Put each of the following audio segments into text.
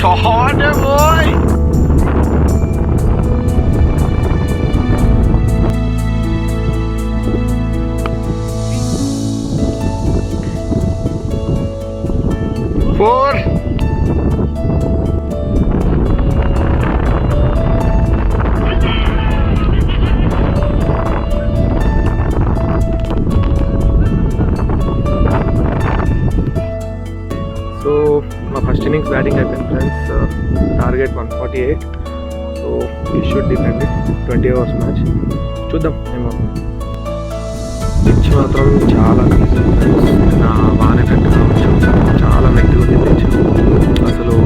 shot boy. Four. So my first innings batting happened, friends. Target 148. So we should defend it. 20 overs match. చూద్దాం ఏమవుతుంది. Pitch మాత్రం చాలా friends. వాన effect కావచ్చు. చాలా మెట్టుగా ఉంది పిచ్. అసలు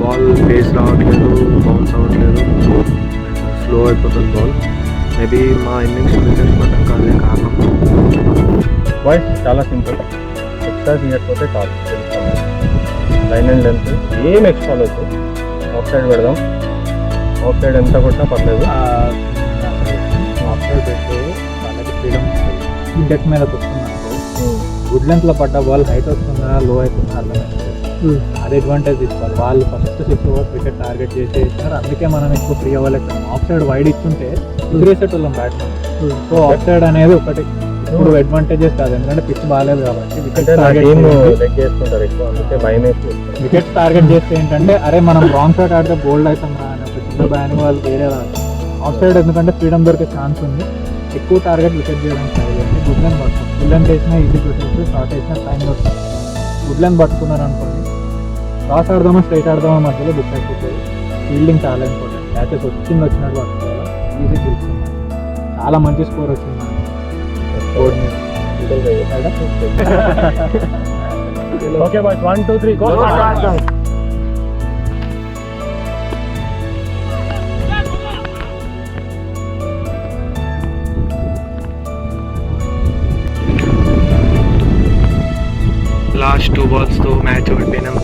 బాల్ బేస్ రావట్లేదు, బౌన్స్ అవ్వట్లేదు, స్లో అయిపోతుంది బాల్. మేబీ మా ఇన్నింగ్స్ వికెట్స్ పడడం కాదే కారణం. బాయ్స్ చాలా సింపుల్. ఎక్స్ట్రా తీయకపోతే చాలు. లైన్ అండ్ లెంత్ ఏం ఎక్స్ట్రా లేదు. ఆఫ్ సైడ్ పెడదాం. ఆఫ్ సైడ్ ఎంత కొట్టినా పర్లేదు. ఆఫ్ సైడ్ పెట్టి వాళ్ళకి ఫ్రీడమ్ ఈ డెక్ మీద వస్తున్నాను. గుడ్ లెంత్లో పడ్డ బాల్ హైట్ వస్తుందా లో అవుతుందా అర్థమైంది. అది అడ్వాంటేజ్ తీసుకోవాలి. వాళ్ళు ఫస్ట్ 6 ఓవర్స్ వికెట్ టార్గెట్ చేసి ఇచ్చినారు. అందుకే మనం ఎక్కువ ఫ్రీ అవ్వలేకపోయాం. ఆఫ్ సైడ్ వైడ్ ఇచ్చుంటే ఎదురేసేటోళ్ళం బ్యాట్స్మెన్. సో ఆఫ్ సైడ్ అనేది ఒకటి ఇప్పుడు అడ్వాంటేజెస్ కాదు, ఎందుకంటే పిచ్ బాగాలేదు కాబట్టి వికెట్ టార్గెట్ చేస్తే ఏంటంటే అరే మనం రాంగ్ సైడ్ ఆడితే బోల్డ్ అవుతాం రా అని ఒక చిన్న బ్యాన్ వాళ్ళు వేరే ఆఫ్ సైడ్ ఎందుకంటే ఫ్రీడమ్ దొరికే ఛాన్స్ ఉంది. ఎక్కువ టార్గెట్ వికెట్ చేయడానికి ట్రై చేయండి. గుడ్ లెంత్ పట్టుకోండి. గుడ్ లెంత్ వేసినా ఈజీ పెట్టచ్చు, షార్ట్ వేసినా టైం వస్తుంది. గుడ్ లెంత్ పట్టుకున్నారు అనుకోండి, క్రాస్ ఆడదామా స్ట్రైట్ ఆడదామా మధ్యలో బుక్ అయిపోతుంది. ఫీల్డింగ్ చాలా ఇంపార్టెంట్. క్యాచెస్ వచ్చినట్టు పట్టుకోవాలా, ఈజీ గెలుస్తుంది. చాలా మంచి స్కోర్ వచ్చింది. Okay boys 1 2 3 go. Last 2 balls తో మ్యాచ్ ఓడిపోయినాం.